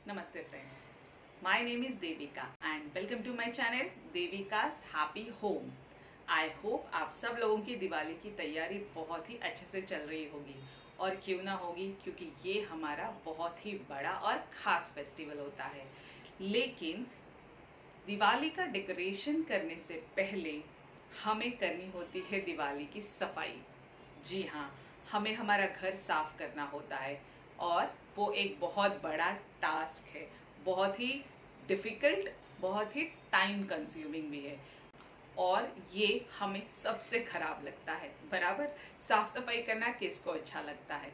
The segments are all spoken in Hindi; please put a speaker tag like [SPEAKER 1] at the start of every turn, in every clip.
[SPEAKER 1] Namaste friends. My name is Devika and welcome to my channel Devika's Happy Home. I hope आप सब लोगों की दिवाली की तैयारी बहुत ही अच्छे से चल रही होगी और क्यों ना होगी, क्योंकि ये हमारा बहुत ही बड़ा और ख़ास फेस्टिवल होता है। लेकिन दिवाली का डेकोरेशन करने से पहले हमें करनी होती है दिवाली की सफाई। जी हाँ, हमें हमारा घर साफ करना होता है और वो एक बहुत बड़ा टास्क है, बहुत ही डिफ़िकल्ट, बहुत ही टाइम कंज्यूमिंग भी है और ये हमें सबसे खराब लगता है। बराबर, साफ सफाई करना किसको अच्छा लगता है।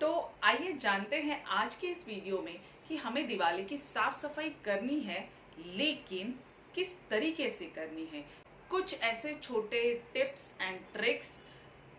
[SPEAKER 1] तो आइए जानते हैं आज के इस वीडियो में कि हमें दिवाली की साफ सफाई करनी है, लेकिन किस तरीके से करनी है। कुछ ऐसे छोटे tips and tricks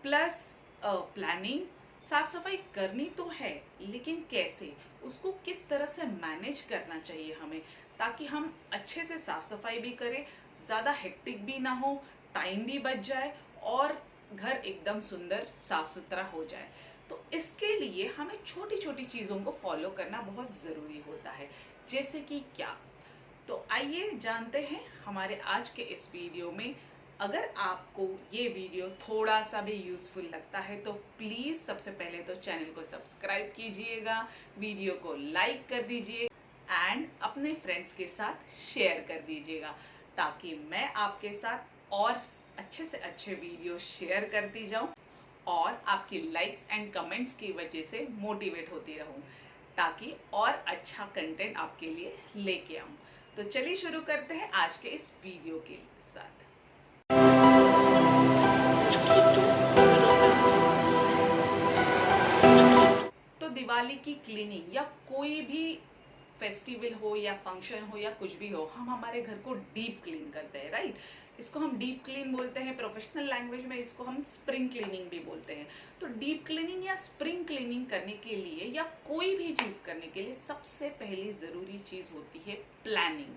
[SPEAKER 1] plus planning. साफ सफाई करनी तो है, लेकिन कैसे, उसको किस तरह से मैनेज करना चाहिए हमें, ताकि हम अच्छे से साफ सफाई भी करें, ज़्यादा हेक्टिक भी ना हो, टाइम भी बच जाए और घर एकदम सुंदर साफ सुथरा हो जाए। तो इसके लिए हमें छोटी छोटी चीज़ों को फॉलो करना बहुत ज़रूरी होता है। जैसे कि क्या, तो आइए जानते हैं हमारे आज के इस वीडियो में। अगर आपको ये वीडियो थोड़ा सा भी यूज़फुल लगता है तो प्लीज़ सबसे पहले तो चैनल को सब्सक्राइब कीजिएगा, वीडियो को लाइक कर दीजिए एंड अपने फ्रेंड्स के साथ शेयर कर दीजिएगा, ताकि मैं आपके साथ और अच्छे से अच्छे वीडियो शेयर करती जाऊं और आपकी लाइक्स एंड कमेंट्स की वजह से मोटिवेट होती रहूं, ताकि और अच्छा कंटेंट आपके लिए लेके आऊं। तो चलिए शुरू करते हैं आज के इस वीडियो के साथ। तो दिवाली की क्लीनिंग या कोई भी फेस्टिवल हो या फंक्शन हो या कुछ भी हो, हम हमारे घर को डीप क्लीन करते हैं, राइट। इसको हम डीप क्लीन बोलते हैं, प्रोफेशनल लैंग्वेज में इसको हम स्प्रिंग क्लीनिंग भी बोलते हैं। तो डीप क्लीनिंग या स्प्रिंग क्लीनिंग करने के लिए या कोई भी चीज़ करने के लिए सबसे पहली ज़रूरी चीज़ होती है प्लानिंग।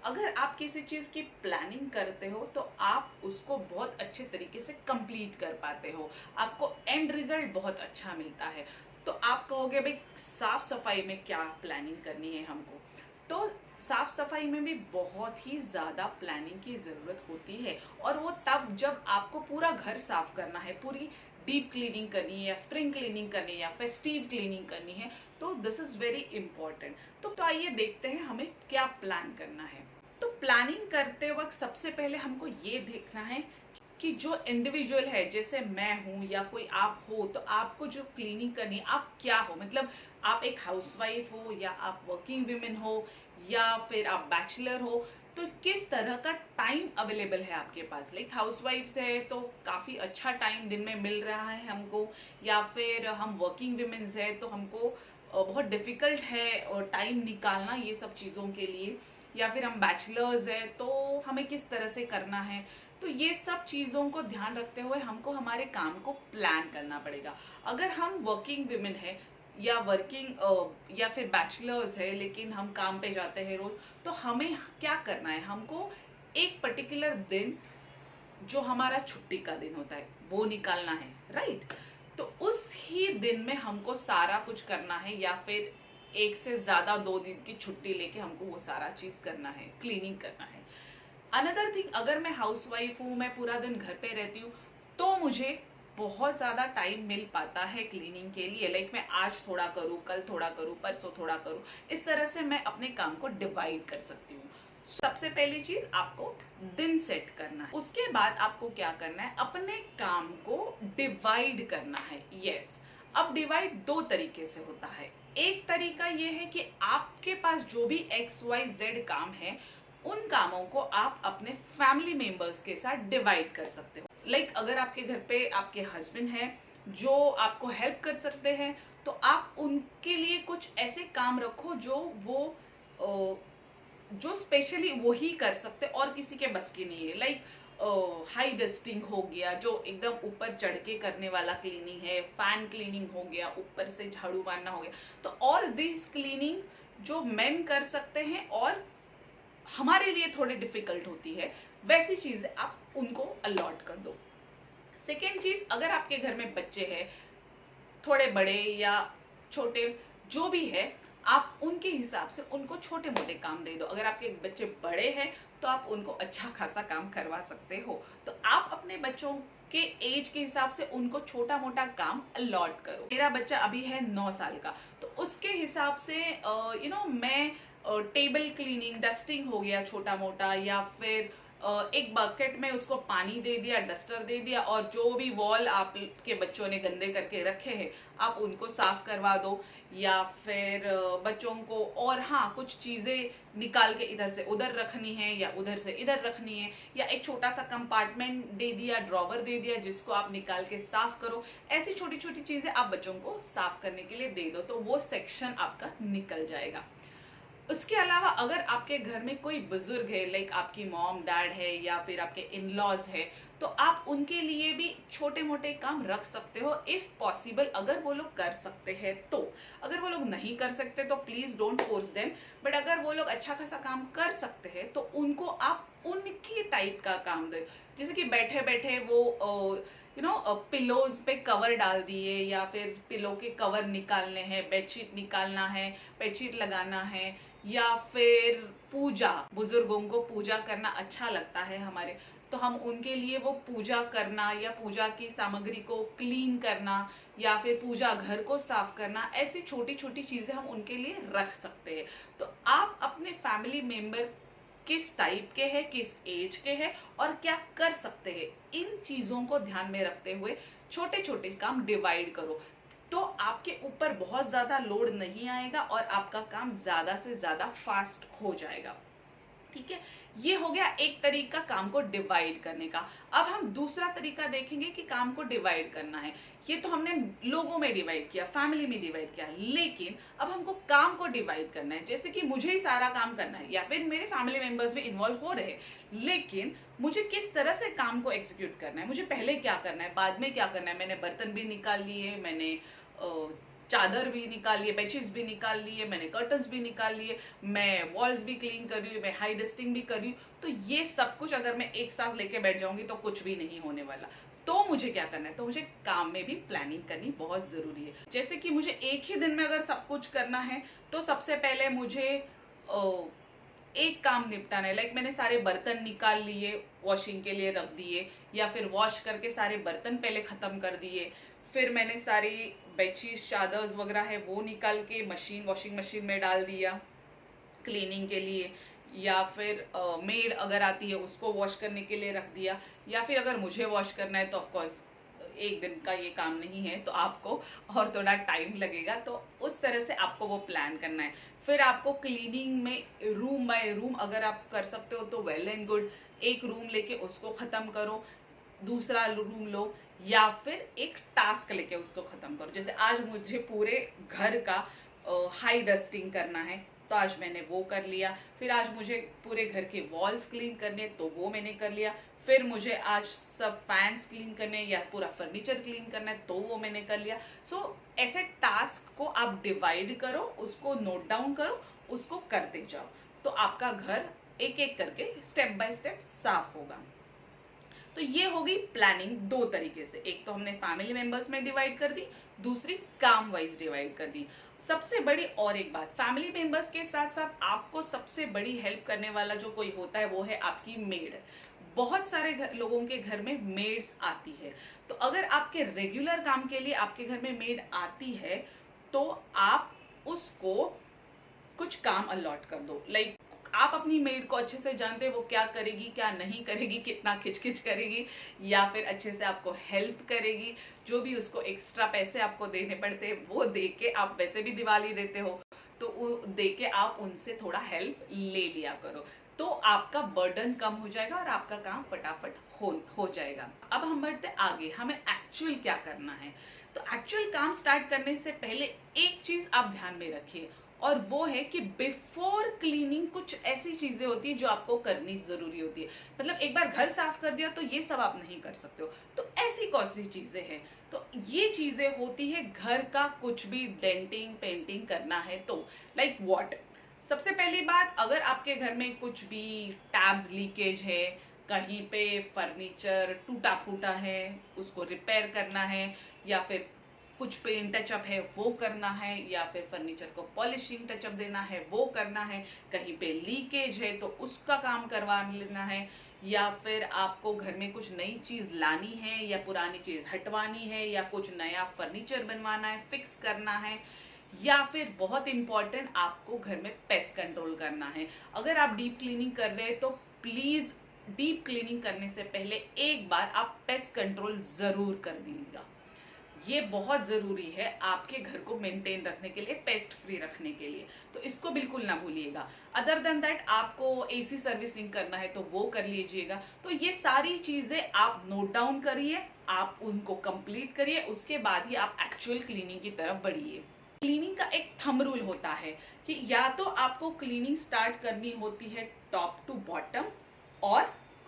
[SPEAKER 1] अगर आप किसी चीज़ की प्लानिंग करते हो तो आप उसको बहुत अच्छे तरीके से कंप्लीट कर पाते हो, आपको एंड रिजल्ट बहुत अच्छा मिलता है। तो आप कहोगे भाई साफ सफाई में क्या प्लानिंग करनी है हमको, तो साफ सफाई में भी बहुत ही ज़्यादा प्लानिंग की ज़रूरत होती है। और वो तब जब आपको पूरा घर साफ करना है, पूरी डीप क्लीनिंग करनी है या स्प्रिंग क्लीनिंग करनी है या फेस्टिव क्लीनिंग करनी है, तो दिस इज़ वेरी इंपॉर्टेंट। तो आइए देखते हैं हमें क्या प्लान करना है। तो प्लानिंग करते वक्त सबसे पहले हमको ये देखना है कि जो इंडिविजुअल है, जैसे मैं हूँ या कोई आप हो, तो आपको जो क्लीनिंग करनी है, आप क्या हो, मतलब आप एक हाउसवाइफ हो या आप वर्किंग वीमेन हो या फिर आप बैचलर हो, तो किस तरह का टाइम अवेलेबल है आपके पास। लाइक हाउसवाइफ्स है तो काफ़ी अच्छा टाइम दिन में मिल रहा है हमको, या फिर हम वर्किंग वीमेन्स है तो हमको बहुत डिफ़िकल्ट है और टाइम निकालना ये सब चीज़ों के लिए, या फिर हम बैचलर्स है तो हमें किस तरह से करना है। तो ये सब चीज़ों को ध्यान रखते हुए हमको हमारे काम को प्लान करना पड़ेगा। अगर हम वर्किंग विमेन है या वर्किंग या फिर बैचलर्स है, लेकिन हम काम पे जाते हैं रोज, तो हमें क्या करना है, हमको एक पर्टिकुलर दिन जो हमारा छुट्टी का दिन होता है वो निकालना है, राइट। तो उस ही दिन में हमको सारा कुछ करना है, या फिर एक से ज्यादा 2 दिन की छुट्टी लेके हमको वो सारा चीज करना है, क्लीनिंग करना है। अनदर थिंग, अगर मैं हाउसवाइफ हूँ, मैं पूरा दिन घर पे रहती हूँ, तो मुझे बहुत ज़्यादा टाइम मिल पाता है क्लीनिंग के लिए। लाइक मैं आज थोड़ा करूँ, कल थोड़ा करूँ, परसों थोड़ा करूँ, इस तरह से मैं अपने काम को डिवाइड कर सकती हूँ। सबसे पहली चीज़ आपको दिन सेट करना है, उसके बाद आपको क्या करना है, अपने काम को डिवाइड करना है। यस, अब डिवाइड 2 तरीके से होता है। एक तरीका ये है कि आपके पास जो भी XYZ काम है, उन कामों को आप अपने फैमिली मेंबर्स के साथ डिवाइड कर सकते हो। लाइक अगर आपके घर पे आपके हस्बैंड हैं जो आपको हेल्प कर सकते हैं, तो आप उनके लिए कुछ ऐसे काम रखो जो वो जो स्पेशली वो ही कर सकते और किसी के बस की नहीं है। लाइक हाई डस्टिंग हो गया, जो एकदम ऊपर चढ़ के करने वाला क्लीनिंग है, फैन क्लीनिंग हो गया, ऊपर से झाड़ू मारना हो गया। तो ऑल दिस क्लीनिंग जो मेन कर सकते हैं और हमारे लिए थोड़ी डिफिकल्ट होती है, वैसी चीजें आप उनको अलॉट कर दो। सेकेंड चीज, अगर आपके घर में बच्चे हैं, थोड़े बड़े या छोटे जो भी है, आप उनके हिसाब से उनको छोटे मोटे काम दे दो। अगर आपके बच्चे बड़े हैं तो आप उनको अच्छा खासा काम करवा सकते हो। तो आप अपने बच्चों के एज के हिसाब से उनको छोटा मोटा काम अलॉट करो। मेरा बच्चा अभी है 9 साल का, तो उसके हिसाब से मैं टेबल क्लीनिंग, डस्टिंग हो गया छोटा मोटा, या फिर एक बकेट में उसको पानी दे दिया, डस्टर दे दिया, और जो भी वॉल आपके बच्चों ने गंदे करके रखे हैं आप उनको साफ करवा दो। या फिर बच्चों को, और हाँ, कुछ चीजें निकाल के इधर से उधर रखनी है या उधर से इधर रखनी है, या एक छोटा सा कंपार्टमेंट दे दिया, ड्रॉवर दे दिया, जिसको आप निकाल के साफ करो। ऐसी छोटी छोटी चीजें आप बच्चों को साफ करने के लिए दे दो, तो वो सेक्शन आपका निकल जाएगा। उसके अलावा अगर आपके घर में कोई बुजुर्ग है, लाइक आपकी मॉम डैड है या फिर आपके इन लॉज है, तो आप उनके लिए भी छोटे मोटे काम रख सकते हो इफ पॉसिबल, अगर वो लोग कर सकते हैं तो। अगर वो लोग नहीं कर सकते तो please don't force them, but अगर वो लोग अच्छा खासा काम कर सकते हैं तो उनको आप उनकी टाइप का काम दो। जैसे कि बैठे बैठे वो पिलोज पे कवर डाल दिए, या फिर पिलो के कवर निकालने हैं, बेडशीट निकालना है, बेडशीट लगाना है, या फिर पूजा, बुजुर्गों को पूजा करना अच्छा लगता है हमारे, तो हम उनके लिए वो पूजा करना या पूजा की सामग्री को क्लीन करना या फिर पूजा घर को साफ करना, ऐसी छोटी छोटी चीजें हम उनके लिए रख सकते हैं। तो आप अपने फैमिली मेंबर किस टाइप के हैं, किस एज के हैं और क्या कर सकते हैं, इन चीजों को ध्यान में रखते हुए छोटे छोटे काम डिवाइड करो, तो आपके ऊपर बहुत ज्यादा लोड नहीं आएगा और आपका काम ज्यादा से ज्यादा फास्ट हो जाएगा। ठीक है, ये हो गया एक तरीका काम को डिवाइड करने का। अब हम दूसरा तरीका देखेंगे कि काम को डिवाइड करना है। ये तो हमने लोगों में डिवाइड किया, फैमिली में डिवाइड किया, लेकिन अब हमको काम को डिवाइड करना है। जैसे कि मुझे ही सारा काम करना है या फिर मेरे फैमिली मेंबर्स भी इन्वॉल्व हो रहे हैं, लेकिन मुझे किस तरह से काम को एग्जीक्यूट करना है, मुझे पहले क्या करना है, बाद में क्या करना है। मैंने बर्तन भी निकाल लिए, मैंने चादर भी निकाल लिए, बेडशीट्स भी निकाल लिए, मैंने कर्टन्स भी निकाल लिए, मैं वॉल्स भी क्लीन कर रही हूँ, मैं हाई डस्टिंग भी कर रही हूँ। तो ये सब कुछ अगर मैं एक साथ लेके बैठ जाऊंगी तो कुछ भी नहीं होने वाला। तो मुझे क्या करना है, तो मुझे काम में भी प्लानिंग करनी बहुत जरूरी है। जैसे कि मुझे एक ही दिन में अगर सब कुछ करना है तो सबसे पहले मुझे एक काम निपटाना है। लाइक मैंने सारे बर्तन निकाल लिए, वॉशिंग के लिए रख दिए, या फिर वॉश करके सारे बर्तन पहले खत्म कर दिए, फिर मैंने सारी बेडशीट चादर्स वगैरह है वो निकाल के वॉशिंग मशीन में डाल दिया क्लीनिंग के लिए, या फिर मेड अगर आती है उसको वॉश करने के लिए रख दिया, या फिर अगर मुझे वॉश करना है तो ऑफकोर्स एक दिन का ये काम नहीं है, तो आपको और थोड़ा टाइम लगेगा, तो उस तरह से आपको वो प्लान करना है। फिर आपको क्लीनिंग में रूम बाय रूम अगर आप कर सकते हो तो वेल एंड गुड, एक रूम लेके उसको खत्म करो, दूसरा रूम लो, या फिर एक टास्क लेके उसको खत्म करो। जैसे आज मुझे पूरे घर का हाई डस्टिंग करना है तो आज मैंने वो कर लिया, फिर आज मुझे पूरे घर के वॉल्स क्लीन करने तो वो मैंने कर लिया, फिर मुझे आज सब फैंस क्लीन करने या पूरा फर्नीचर क्लीन करना है तो वो मैंने कर लिया। सो ऐसे टास्क को आप डिवाइड करो, उसको नोट डाउन करो, उसको करते जाओ, तो आपका घर एक एक करके स्टेप बाय स्टेप साफ होगा। तो ये हो गई प्लानिंग दो तरीके से, एक तो हमने फैमिली मेंबर्स में डिवाइड कर दी, दूसरी काम वाइज डिवाइड कर दी। सबसे बड़ी और एक बात, फैमिली मेंबर्स के साथ साथ आपको सबसे बड़ी हेल्प करने वाला जो कोई होता है वो है आपकी मेड। बहुत सारे लोगों के घर में मेड्स आती है, तो अगर आपके रेगुलर काम के लिए आपके घर में मेड आती है तो आप उसको कुछ काम अलॉट कर दो। लाइक आप अपनी मेड को अच्छे से जानते हैं वो क्या करेगी क्या नहीं करेगी, कितना खिचखिच करेगी, या फिर अच्छे से आपको हेल्प करेगी। जो भी उसको एक्स्ट्रा पैसे आपको देने पड़ते हैं वो दे के, आप वैसे भी दिवाली देते हो तो वो दे के आप उनसे थोड़ा हेल्प ले लिया करो, तो आपका बर्डन कम हो जाएगा और आपका काम फटाफट हो जाएगा। अब हम बढ़ते आगे, हमें एक्चुअल क्या करना है। तो एक्चुअल काम स्टार्ट करने से पहले एक चीज आप ध्यान में रखिए, और वो है कि बिफोर क्लीनिंग कुछ ऐसी चीजें होती है जो आपको करनी जरूरी होती है। मतलब एक बार घर साफ कर दिया तो ये सब आप नहीं कर सकते हो, तो ऐसी कौन सी चीजें हैं, तो ये चीजें होती है घर का कुछ भी डेंटिंग पेंटिंग करना है तो। लाइक व्हाट, सबसे पहली बात, अगर आपके घर में कुछ भी टैब्स लीकेज है, कहीं पे फर्नीचर टूटा फूटा है उसको रिपेयर करना है, या फिर कुछ पेंट टचअप है वो करना है, या फिर फर्नीचर को पॉलिशिंग टचअप देना है वो करना है, कहीं पे लीकेज है तो उसका काम करवा लेना है, या फिर आपको घर में कुछ नई चीज लानी है या पुरानी चीज हटवानी है, या कुछ नया फर्नीचर बनवाना है, फिक्स करना है, या फिर बहुत इंपॉर्टेंट आपको घर में पेस्ट कंट्रोल करना है। अगर आप डीप क्लीनिंग कर रहे हैं तो प्लीज डीप क्लीनिंग करने से पहले एक बार आप पेस्ट कंट्रोल जरूर कर दीजिएगा। ये बहुत जरूरी है आपके घर को मेंटेन रखने के लिए, पेस्ट फ्री रखने के लिए, तो इसको बिल्कुल ना भूलिएगा। अदर देन दैट आपको एसी सर्विसिंग करना है तो वो कर लीजिएगा। तो ये सारी चीजें आप नोट डाउन करिए, आप उनको कंप्लीट करिए, उसके बाद ही आप एक्चुअल क्लीनिंग की तरफ बढ़िए। क्लीनिंग का एक थंब रूल होता है कि या तो आपको क्लीनिंग स्टार्ट करनी होती है टॉप टू बॉटम, और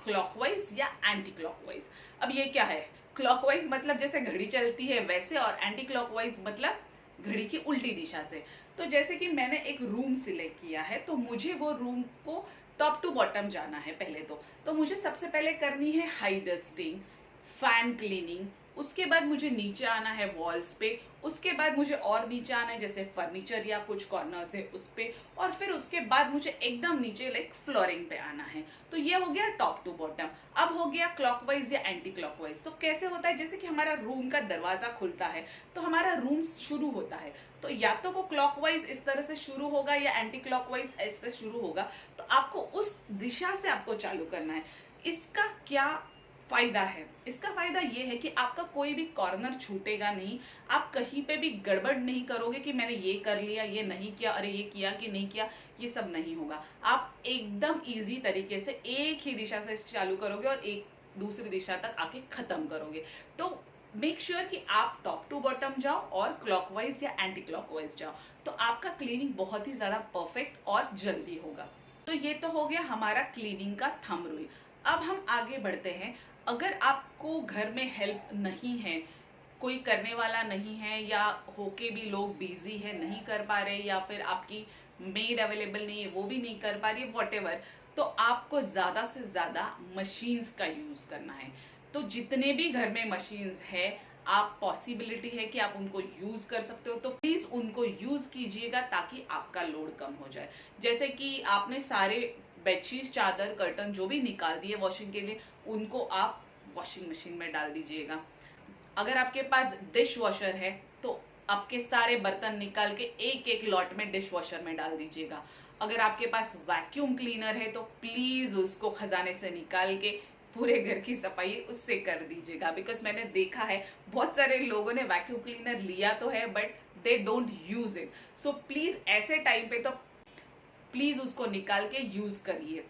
[SPEAKER 1] क्लॉकवाइज या एंटी क्लॉकवाइज। अब ये क्या है, क्लॉकवाइज मतलब जैसे घड़ी चलती है वैसे, और एंटी क्लॉकवाइज मतलब घड़ी की उल्टी दिशा से। तो जैसे कि मैंने एक रूम सिलेक्ट किया है तो मुझे वो रूम को टॉप टू बॉटम जाना है पहले तो मुझे सबसे पहले करनी है हाई डस्टिंग, फैन क्लीनिंग, उसके बाद मुझे नीचे आना है वॉल्स पे, उसके बाद मुझे और नीचे आना है जैसे फर्नीचर या कुछ कॉर्नर्स है उस पे, और फिर उसके बाद मुझे एकदम नीचे लाइक फ्लोरिंग पे आना है। तो ये हो गया टॉप टू बॉटम। अब हो गया क्लॉकवाइज या एंटी क्लॉकवाइज। तो कैसे होता है, जैसे कि हमारा रूम का दरवाजा खुलता है तो हमारा रूम शुरू होता है, तो या तो वो क्लॉकवाइज इस तरह से शुरू होगा या एंटी क्लॉकवाइज ऐसे शुरू होगा। तो आपको उस दिशा से आपको चालू करना है। इसका क्या फायदा है, इसका फायदा ये है कि आपका कोई भी कॉर्नर छूटेगा नहीं, आप कहीं पे भी गड़बड़ नहीं करोगे कि मैंने ये कर लिया, ये नहीं किया, अरे ये किया कि नहीं किया, ये सब नहीं होगा। आप एकदम इजी तरीके से एक ही दिशा से चालू करोगे और एक दूसरी दिशा तक आके खत्म करोगे। तो मेक श्योर कि आप टॉप टू बॉटम जाओ और क्लॉकवाइज या एंटी क्लॉकवाइज जाओ, तो आपका क्लीनिंग बहुत ही ज्यादा परफेक्ट और जल्दी होगा। तो ये तो हो गया हमारा क्लीनिंग का थंब रूल। अब हम आगे बढ़ते हैं। अगर आपको घर में हेल्प नहीं है, कोई करने वाला नहीं है, या होके भी लोग बिजी है नहीं कर पा रहे, या फिर आपकी मेड अवेलेबल नहीं है वो भी नहीं कर पा रही है, वॉटेवर, तो आपको ज्यादा से ज्यादा मशीन्स का यूज करना है। तो जितने भी घर में मशीन्स है, आप पॉसिबिलिटी है कि आप उनको यूज कर सकते हो तो प्लीज उनको यूज कीजिएगा ताकि आपका लोड कम हो जाए। जैसे कि आपने सारे बेडशीट, चादर, कर्टन जो भी निकाल दिए वॉशिंग के लिए, उनको आप वॉशिंग मशीन में डाल दीजिएगा। अगर आपके पास डिश वॉशर है तो आपके सारे बर्तन निकाल के एक एक लॉट में डिश वॉशर में डाल दीजिएगा। अगर आपके पास वैक्यूम क्लीनर है तो प्लीज उसको खजाने से निकाल के पूरे घर की सफाई उससे कर दीजिएगा। बिकॉज मैंने देखा है बहुत सारे लोगों ने वैक्यूम क्लीनर लिया तो है but they don't use it. So please ऐसे टाइम पे तो प्लीज उसको निकाल के यूज करिए,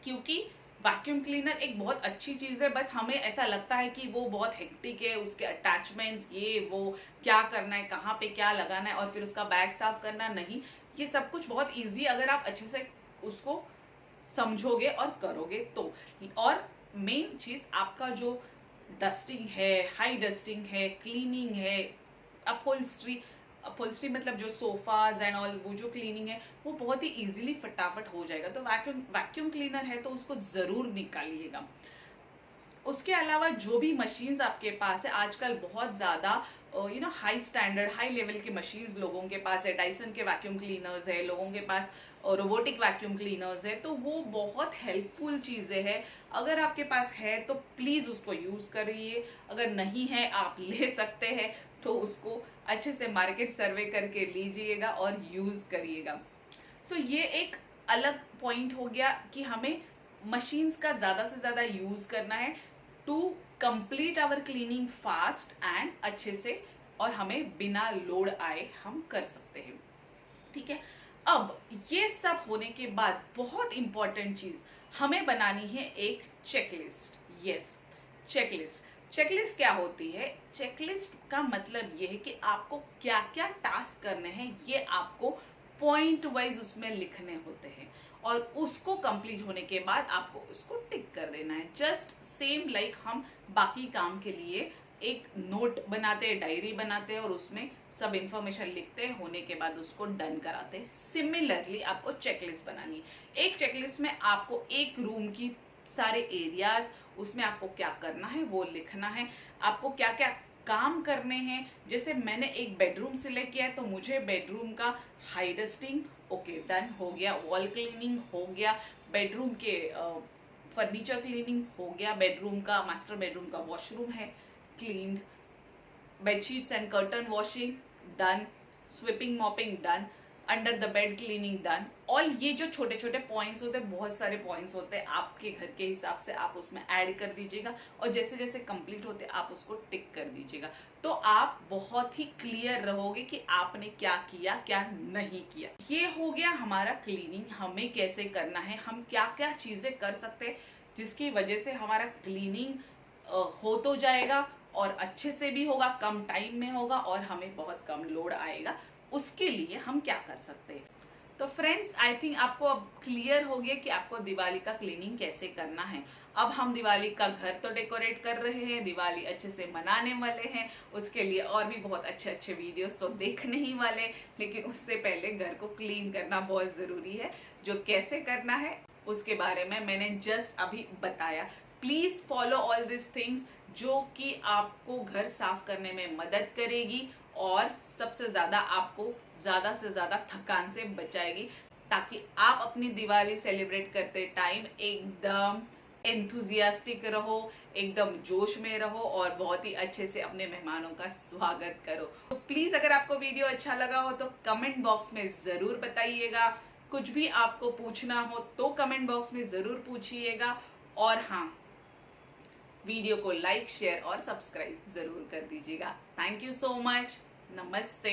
[SPEAKER 1] क्योंकि वैक्यूम क्लीनर एक बहुत अच्छी चीज है। बस हमें ऐसा लगता है कि वो बहुत हेक्टिक है, उसके अटैचमेंट्स, ये वो, क्या करना है, कहाँ पे क्या लगाना है, और फिर उसका बैग साफ करना, नहीं, ये सब कुछ बहुत इजी अगर आप अच्छे से उसको समझोगे और करोगे तो। और मेन चीज आपका जो डस्टिंग है, हाई डस्टिंग है, क्लीनिंग है, अपहोल्स्ट्री, अपहोल्स्ट्री मतलब जो सोफाज एंड ऑल, वो जो क्लीनिंग है वो बहुत ही इजीली फटाफट हो जाएगा। तो वैक्यूम क्लीनर है तो उसको जरूर निकालिएगा। उसके अलावा जो भी मशीन्स आपके पास है, आजकल बहुत ज़्यादा हाई स्टैंडर्ड, हाई लेवल की मशीन्स लोगों के पास है। डाइसन के वैक्यूम क्लीनर्स है, लोगों के पास रोबोटिक वैक्यूम क्लीनर्स है, तो वो बहुत हेल्पफुल चीज़ें हैं। अगर आपके पास है तो प्लीज़ उसको यूज़ करिए, अगर नहीं है आप ले सकते हैं तो उसको अच्छे से मार्केट सर्वे करके लीजिएगा और यूज़ करिएगा। सो ये एक अलग पॉइंट हो गया कि हमें मशीन्स का ज़्यादा से ज़्यादा यूज़ करना है to complete our cleaning fast and अच्छे से, और हमें बिना लोड आए हम कर सकते हैं। ठीक है, अब ये सब होने के बाद बहुत इंपॉर्टेंट चीज हमें बनानी है एक चेकलिस्ट। Yes, checklist. चेकलिस्ट क्या होती है? चेकलिस्ट का मतलब ये है कि आपको क्या क्या टास्क करने हैं, ये आपको पॉइंट वाइज उसमें लिखने होते हैं, और उसको कंप्लीट होने के बाद आपको उसको टिक कर देना है। जस्ट सेम लाइक हम बाकी काम के लिए एक नोट बनाते हैं, डायरी बनाते हैं और उसमें सब इंफॉर्मेशन लिखते हैं, होने के बाद उसको डन कराते हैं। सिमिलरली आपको चेकलिस्ट बनानी है। एक चेकलिस्ट में आपको एक रूम की सारे एरियाज, उसमें आपको क्या करना है वो लिखना है, आपको क्या क्या काम करने हैं, जैसे मैंने एक बेडरूम सिलेक्ट किया है तो मुझे बेडरूम का हाई डस्टिंग ओके डन हो गया, वॉल क्लीनिंग हो गया, बेडरूम के फर्नीचर क्लीनिंग हो गया, बेडरूम का मास्टर बेडरूम का वॉशरूम है cleaned, bedsheets and curtain washing done, sweeping mopping done, under the bed cleaning done. और ये जो छोटे छोटे पॉइंट्स होते हैं, बहुत सारे पॉइंट्स होते हैं, आपके घर के हिसाब से आप उसमें ऐड कर दीजिएगा और जैसे जैसे कंप्लीट होते आप उसको टिक कर दीजिएगा, तो आप बहुत ही क्लियर रहोगे कि आपने क्या किया क्या नहीं किया। ये हो गया हमारा क्लीनिंग, हमें कैसे करना है, हम क्या क्या चीजें कर सकते हैं जिसकी वजह से हमारा क्लीनिंग हो तो जाएगा और अच्छे से भी होगा, कम टाइम में होगा और हमें बहुत कम लोड आएगा। उसके लिए हम क्या कर सकते हैं। तो फ्रेंड्स, आई थिंक आपको अब क्लियर हो गया कि आपको दिवाली का क्लीनिंग कैसे करना है। अब हम दिवाली का घर तो डेकोरेट कर रहे हैं, दिवाली अच्छे से मनाने वाले हैं, उसके लिए और भी बहुत अच्छे अच्छे वीडियोस तो देखने ही वाले, लेकिन उससे पहले घर को क्लीन करना बहुत ज़रूरी है। जो कैसे करना है उसके बारे में मैंने जस्ट अभी बताया। Please follow all this things जो कि आपको घर साफ करने में मदद करेगी और सबसे ज़्यादा आपको ज़्यादा से ज़्यादा थकान से बचाएगी, ताकि आप अपनी दिवाली सेलिब्रेट करते टाइम एकदम एंथुजियास्टिक रहो, एकदम जोश में रहो और बहुत ही अच्छे से अपने मेहमानों का स्वागत करो। तो प्लीज़ अगर आपको वीडियो अच्छा लगा हो तो कमेंट बॉक्स में ज़रूर बताइएगा। कुछ भी आपको पूछना हो तो कमेंट बॉक्स में ज़रूर पूछिएगा। और हाँ, वीडियो को लाइक शेयर और सब्सक्राइब जरूर कर दीजिएगा। Thank you so much. नमस्ते।